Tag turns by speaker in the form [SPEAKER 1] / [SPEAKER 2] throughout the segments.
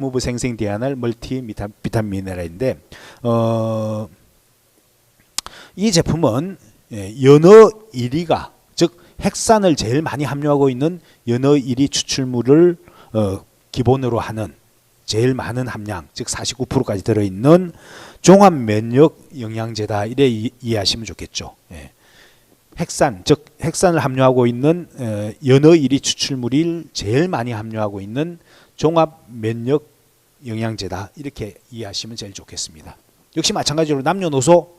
[SPEAKER 1] 무브 생생 DNR 멀티 비타민 미네랄인데 이 제품은 연어 1위가 즉 핵산을 제일 많이 함유하고 있는 연어 1위 추출물을 기본으로 하는 제일 많은 함량 즉 49%까지 들어있는 종합 면역 영양제다 이래 이해하시면 좋겠죠. 핵산 즉 핵산을 함유하고 있는 연어 1위 추출물을 제일 많이 함유하고 있는 종합 면역 영양제다 이렇게 이해하시면 제일 좋겠습니다. 역시 마찬가지로 남녀노소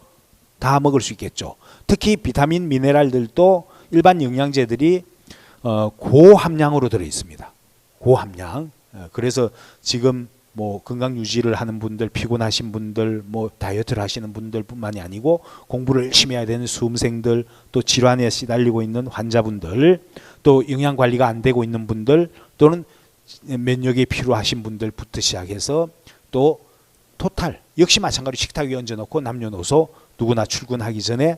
[SPEAKER 1] 다 먹을 수 있겠죠. 특히 비타민 미네랄들도 일반 영양제들이 고함량으로 들어 있습니다. 고함량. 그래서 지금 뭐 건강 유지를 하는 분들, 피곤하신 분들, 뭐 다이어트를 하시는 분들뿐만이 아니고 공부를 열심히 해야 되는 수험생들, 또 질환에 시달리고 있는 환자분들, 또 영양 관리가 안 되고 있는 분들, 또는 면역이 필요하신 분들부터 시작해서 또 토탈 역시 마찬가지로 식탁 위에 얹어놓고 남녀노소 누구나 출근하기 전에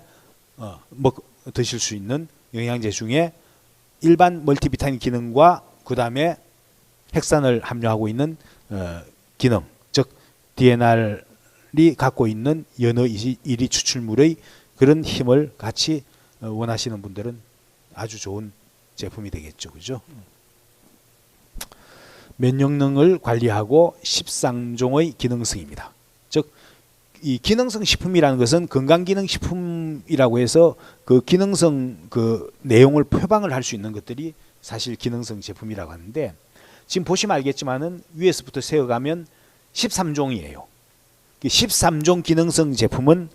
[SPEAKER 1] 드실 수 있는 영양제 중에 일반 멀티비타민 기능과 그 다음에 핵산을 함유하고 있는 기능, 즉 DNR이 갖고 있는 연어 1위 추출물의 그런 힘을 같이 원하시는 분들은 아주 좋은 제품이 되겠죠. 그죠? 면역력을 관리하고 13종의 기능성입니다. 즉 이 기능성 식품이라는 것은 건강기능식품이라고 해서 그 기능성 그 내용을 표방을 할 수 있는 것들이 사실 기능성 제품이라고 하는데 지금 보시면 알겠지만은 위에서부터 세어가면 13종이에요. 13종 기능성 제품은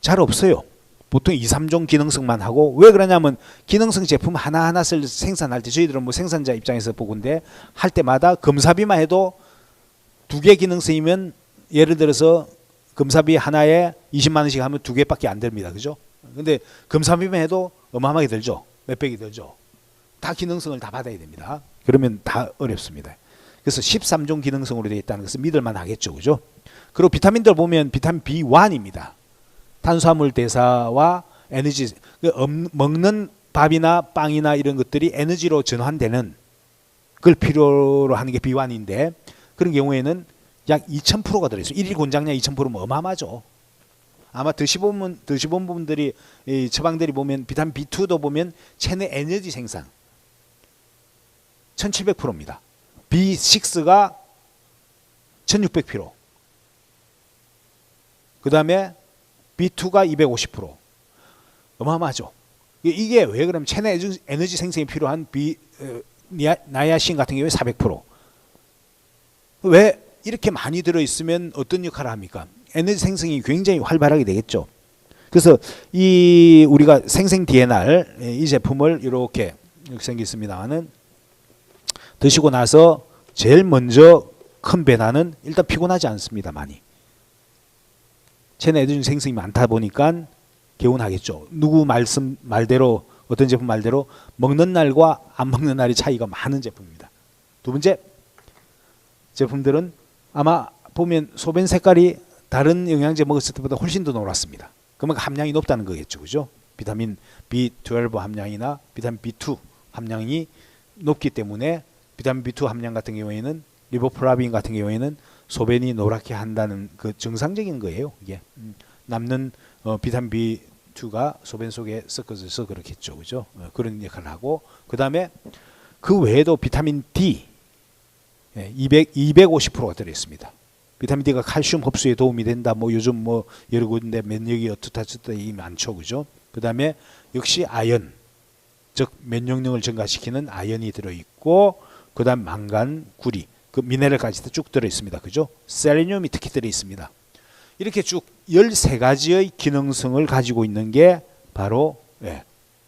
[SPEAKER 1] 잘 없어요. 보통 2, 3종 기능성만 하고 왜 그러냐면 기능성 제품 하나하나를 생산할 때 저희들은 뭐 생산자 입장에서 보건데 할 때마다 검사비만 해도 2개 기능성이면 예를 들어서 검사비 하나에 20만 원씩 하면 2개밖에 안 됩니다. 그죠? 근데 검사비만 해도 어마어마하게 들죠. 몇백이 들죠. 다 기능성을 다 받아야 됩니다. 그러면 다 어렵습니다. 그래서 13종 기능성으로 되어 있다는 것은 믿을만 하겠죠. 그죠? 그리고 비타민들 보면 비타민 B1입니다. 탄수화물 대사와 에너지, 먹는 밥이나 빵이나 이런 것들이 에너지로 전환되는 그걸 필요로 하는 게 B1인데 그런 경우에는 약 2000%가 들어있어요. 1일 권장량 2000%면 어마어마하죠. 아마 드셔본 분들이 처방들이 보면 비타민 B2도 보면 체내 에너지 생산 1700%입니다. B6가 1600%. 그 다음에 B2가 250%. 어마어마하죠. 이게 왜 그러면 체내 에너지 생성이 필요한 나야신 같은 경우에 400%. 왜 이렇게 많이 들어있으면 어떤 역할을 합니까? 에너지 생성이 굉장히 활발하게 되겠죠. 그래서 이 우리가 생생 DNR 이 제품을 이렇게 생겼습니다만은 드시고 나서 제일 먼저 큰 변화는 일단 피곤하지 않습니다. 많이. 체내 에너지 생성이 많다 보니까 개운하겠죠. 누구 말대로 어떤 제품 말대로 먹는 날과 안 먹는 날이 차이가 많은 제품입니다. 두 번째 제품들은 아마 보면 소변 색깔이 다른 영양제 먹었을 때보다 훨씬 더 노랗습니다. 그만큼 함량이 높다는 거겠죠. 그죠? 비타민 B12 함량이나 비타민 B2 함량이 높기 때문에 비타민 B2 함량 같은 경우에는 리보플라빈 같은 경우에는 소변이 노랗게 한다는 그 정상적인 거예요. 이게 남는 비타민 B2가 소변 속에 섞어져서 그렇겠죠. 그죠? 그런 역할을 하고 그 다음에 그 외에도 비타민 D 250%가 들어있습니다. 비타민 D가 칼슘 흡수에 도움이 된다. 뭐 요즘 뭐 여러 군데 면역이 어떻다 저렇다 이 많죠. 그죠? 그 다음에 역시 아연, 즉 면역력을 증가시키는 아연이 들어있고 그 다음 망간, 구리, 그 미네랄까지 쭉 들어있습니다. 그죠? 셀레늄이 특히 들어있습니다. 이렇게 쭉 13가지의 기능성을 가지고 있는 게 바로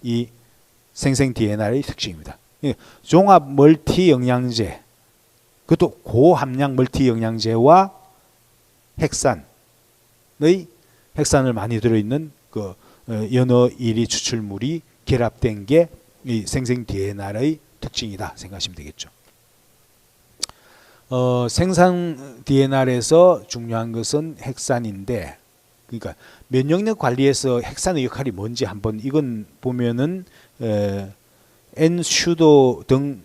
[SPEAKER 1] 이 생생 DNR의 특징입니다. 종합 멀티 영양제, 그것도 고함량 멀티 영양제와 핵산을 많이 들어있는 그 연어 1위 추출물이 결합된 게 이 생생 DNR의 특징이다 생각하시면 되겠죠. 생산 DNR에서 중요한 것은 핵산인데, 그러니까 면역력 관리에서 핵산의 역할이 뭔지 한번 이건 보면은 엔슈도 등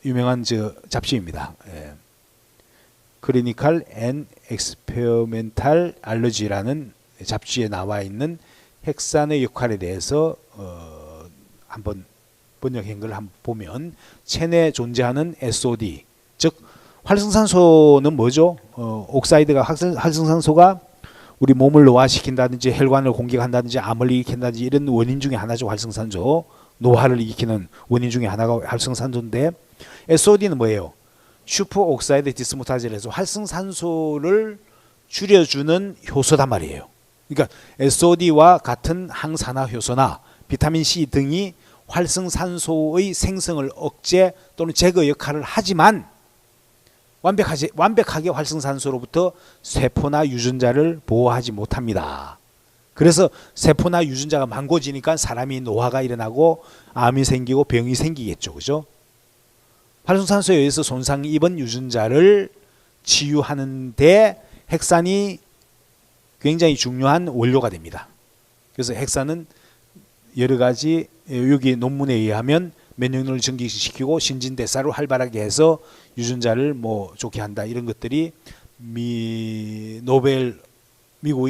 [SPEAKER 1] 유명한 저 잡지입니다. 예. 클리니컬 앤 엑스페리멘탈 알러지라는 잡지에 나와 있는 핵산의 역할에 대해서 한번 번역한 걸 한번 보면, 체내에 존재하는 SOD, 즉 활성산소는 뭐죠? 옥사이드가 활성산소가 우리 몸을 노화시킨다든지 혈관을 공격한다든지 암을 일으킨다든지 이런 원인 중에 하나죠. 활성산소. 노화를 일으키는 원인 중에 하나가 활성산소인데, SOD는 뭐예요? 슈퍼 옥사이드 디스무타즈에서 활성산소를 줄여주는 효소단 말이에요. 그러니까 SOD와 같은 항산화 효소나 비타민 C 등이 활성산소의 생성을 억제 또는 제거 역할을 하지만 완벽하게 활성산소로부터 세포나 유전자를 보호하지 못합니다. 그래서 세포나 유전자가 망고지니까 사람이 노화가 일어나고 암이 생기고 병이 생기겠죠. 그죠? 활성산소에 의해서 손상 입은 유전자를 치유하는데 핵산이 굉장히 중요한 원료가 됩니다. 그래서 핵산은 여러 가지, 여기 논문에 의하면 면역력을 증식시키고 신진대사를 활발하게 해서 유전자를 뭐 좋게 한다, 이런 것들이 미국의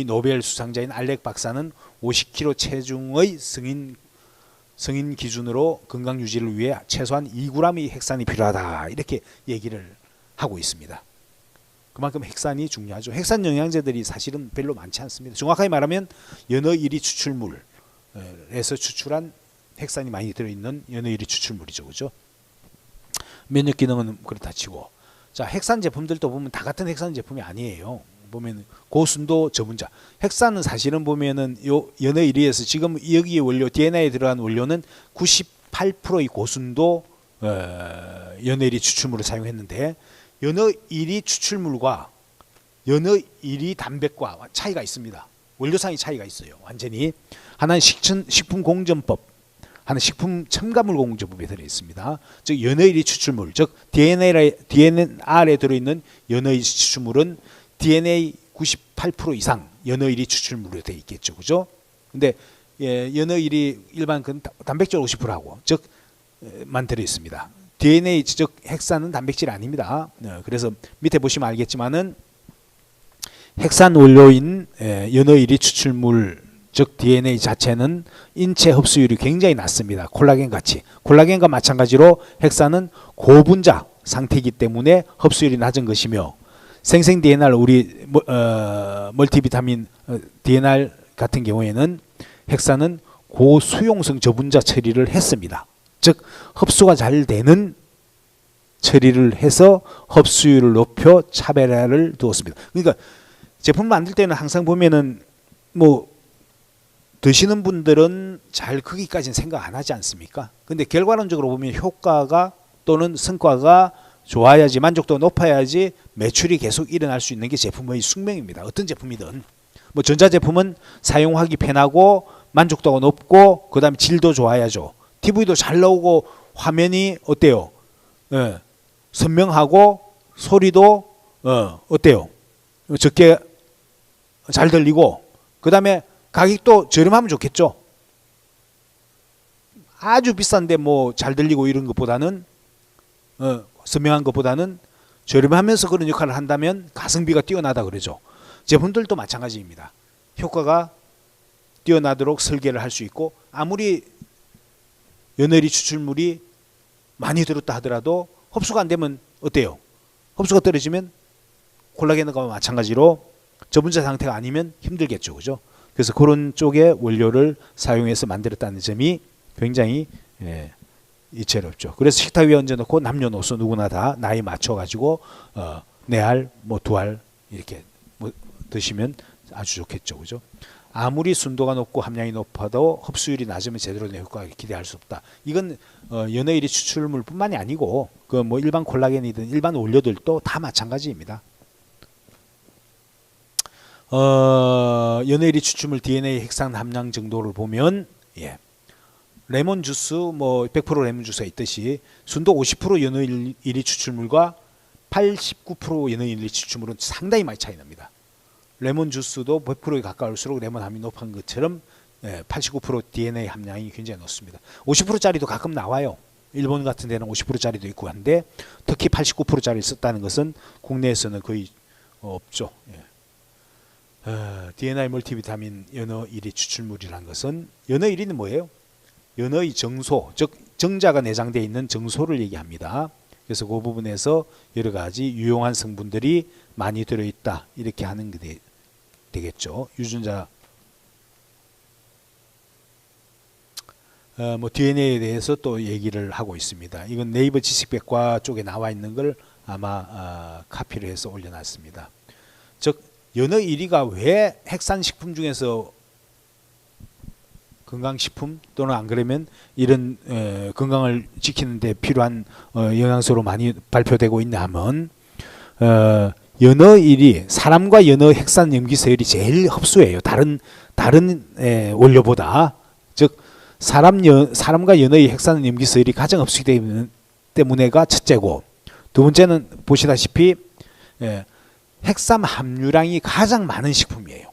[SPEAKER 1] 노벨 수상자인 알렉 박사는 50kg 체중의 성인 기준으로 건강 유지를 위해 최소한 2g의 핵산이 필요하다, 이렇게 얘기를 하고 있습니다. 그만큼 핵산이 중요하죠. 핵산 영양제들이 사실은 별로 많지 않습니다. 정확하게 말하면 연어 1위 추출물에서 추출한 핵산이 많이 들어있는 연어 1위 추출물이죠. 그죠? 면역 기능은 그렇다 치고, 자, 핵산 제품들도 보면 다 같은 핵산 제품이 아니에요. 보면 고순도 저분자, 핵산은 사실은 보면은 요 연어 1위에서 지금 여기 원료 DNA에 들어간 원료는 98%의 고순도 연어 1위 추출물을 사용했는데, 연어 1위 추출물과 연어 1위 단백과 차이가 있습니다. 원료상의 차이가 있어요. 완전히 하나는 식품공정법, 하나는 식품 첨가물 공정법에 들어 있습니다. 즉 연어 1위 추출물, 즉 DNR에 들어있는 연어 1위 추출물은 DNA 98% 이상 연어 1위 추출물로 되어 있겠죠. 그죠? 근데 연어 1위 일반 단백질 50%하고 즉만 들어 있습니다. DNA 즉 핵산은 단백질 아닙니다. 그래서 밑에 보시면 알겠지만은 핵산 원료인 연어 1위 추출물 즉 DNA 자체는 인체 흡수율이 굉장히 낮습니다. 콜라겐 같이. 콜라겐과 마찬가지로 핵산은 고분자 상태이기 때문에 흡수율이 낮은 것이며, 생생 DNR 우리 멀티비타민 DNR 같은 경우에는 핵산은 고수용성 저분자 처리를 했습니다. 즉 흡수가 잘 되는 처리를 해서 흡수율을 높여 차별화를 두었습니다. 그러니까 제품 만들 때는 항상 보면은 뭐 드시는 분들은 잘 크기까지는 생각 안 하지 않습니까? 근데 결과론적으로 보면 효과가 또는 성과가 좋아야지, 만족도가 높아야지 매출이 계속 일어날 수 있는 게 제품의 숙명입니다. 어떤 제품이든. 뭐 전자제품은 사용하기 편하고 만족도가 높고 그다음에 질도 좋아야죠. TV도 잘 나오고 화면이 어때요? 선명하고 소리도 어때요? 적게 잘 들리고, 그다음에 가격도 저렴하면 좋겠죠. 아주 비싼데 뭐 잘 들리고 이런 것보다는 선명한 것보다는 저렴하면서 그런 역할을 한다면 가성비가 뛰어나다 그러죠. 제품들도 마찬가지입니다. 효과가 뛰어나도록 설계를 할 수 있고, 아무리 연어 1위 추출물이 많이 들었다 하더라도 흡수가 안 되면 어때요? 흡수가 떨어지면 콜라겐과 마찬가지로 저분자 상태가 아니면 힘들겠죠. 그죠? 그래서 그런 쪽의 원료를 사용해서 만들었다는 점이 굉장히 이채롭죠. 그래서 식탁 위에 얹어놓고 남녀노소 누구나 다 나이 맞춰가지고 4알, 뭐 2알 이렇게 뭐 드시면 아주 좋겠죠. 그죠? 아무리 순도가 높고 함량이 높아도 흡수율이 낮으면 제대로 된 효과가 기대할 수 없다. 이건 연어 1위 추출물뿐만이 아니고 그 뭐 일반 콜라겐이든 일반 원료들도 다 마찬가지입니다. 연어 1위 추출물 DNA 핵산 함량 정도를 보면 레몬 주스 뭐 100% 레몬 주스가 있듯이 순도 50% 연어 1위 추출물과 89% 연어 1위 추출물은 상당히 많이 차이 납니다. 레몬 주스도 100%에 가까울수록 레몬 함이 높은 것처럼 89% DNA 함량이 굉장히 높습니다. 50%짜리도 가끔 나와요. 일본 같은 데는 50%짜리도 있고 한데 특히 89%짜리를 썼다는 것은 국내에서는 거의 없죠. DNI 멀티비타민 연어 1위 추출물이라는 것은 연어 1위는 뭐예요? 연어의 정소, 즉 정자가 내장되어 있는 정소를 얘기합니다. 그래서 그 부분에서 여러 가지 유용한 성분들이 많이 들어있다 이렇게 하는 게 되겠죠. 유전자 뭐 DNA에 대해서 또 얘기를 하고 있습니다. 이건 네이버 지식백과 쪽에 나와 있는 걸 아마 카피를 해서 올려놨습니다. 즉 연어 1위가 왜 핵산식품 중에서 건강식품 또는 안 그러면 이런 건강을 지키는 데 필요한 영양소로 많이 발표되고 있냐 하면 연어 1위 사람과 연어 핵산 염기서열이 제일 흡수해요. 다른 원료보다. 즉 사람과 연어의 핵산 염기서열이 가장 흡수되기 때문에가 첫째고, 두 번째는 보시다시피 핵산 함유량이 가장 많은 식품이에요.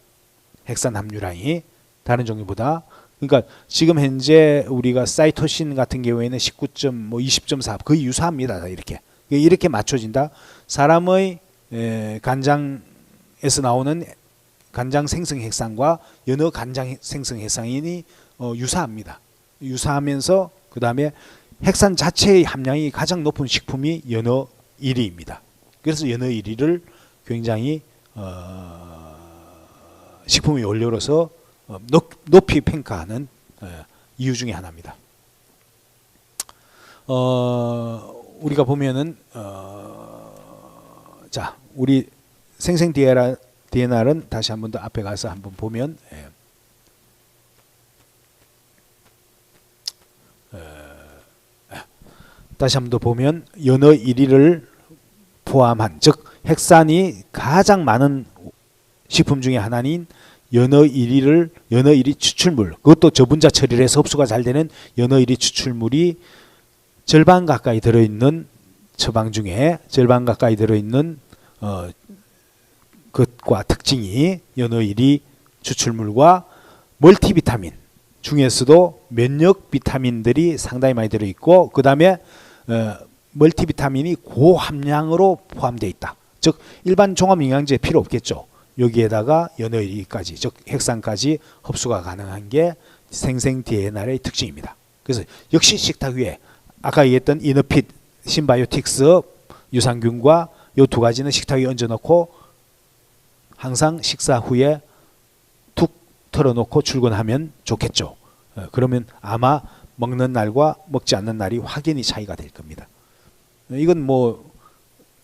[SPEAKER 1] 핵산 함유량이 다른 종류보다. 그러니까 지금 현재 우리가 사이토신 같은 경우에는 20.4 거의 유사합니다. 이렇게 맞춰진다. 사람의 간장에서 나오는 간장 생성 핵산과 연어 간장 생성 핵산이 유사합니다. 유사하면서 그 다음에 핵산 자체의 함량이 가장 높은 식품이 연어 1위입니다. 그래서 연어 1위를 굉장히 식품의 원료로서 높이 평가하는 이유 중에 하나입니다. 우리가 보면은 자 우리 생생 DNR은 다시 한 번 더 앞에 가서 한번 보면 다시 한 번 더 보면 연어 1위를 포함한 즉 핵산이 가장 많은 식품 중에 하나인 연어 1위 추출물, 그것도 저분자 처리를 해서 흡수가 잘 되는 연어 1위 추출물이 절반 가까이 들어있는 처방 중에 절반 가까이 들어있는 것과 특징이 연어 1위 추출물과 멀티비타민 중에서도 면역 비타민들이 상당히 많이 들어있고 그 다음에 멀티비타민이 고함량으로 포함되어 있다. 즉 일반 종합영양제 필요 없겠죠. 여기에다가 연어 1위까지 즉 핵산까지 흡수가 가능한 게 생생 DNR의 특징입니다. 그래서 역시 식탁 위에 아까 얘기했던 이너핏, 신바이오틱스, 유산균과 이 두 가지는 식탁 위에 얹어놓고 항상 식사 후에 툭 털어놓고 출근하면 좋겠죠. 그러면 아마 먹는 날과 먹지 않는 날이 확연히 차이가 될 겁니다. 이건 뭐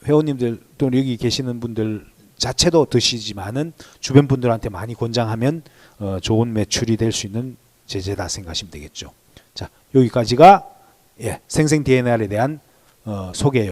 [SPEAKER 1] 회원님들 또는 여기 계시는 분들 자체도 드시지만은 주변 분들한테 많이 권장하면 좋은 매출이 될 수 있는 제재다 생각하시면 되겠죠. 자, 여기까지가 생생 DNR에 대한 소개예요.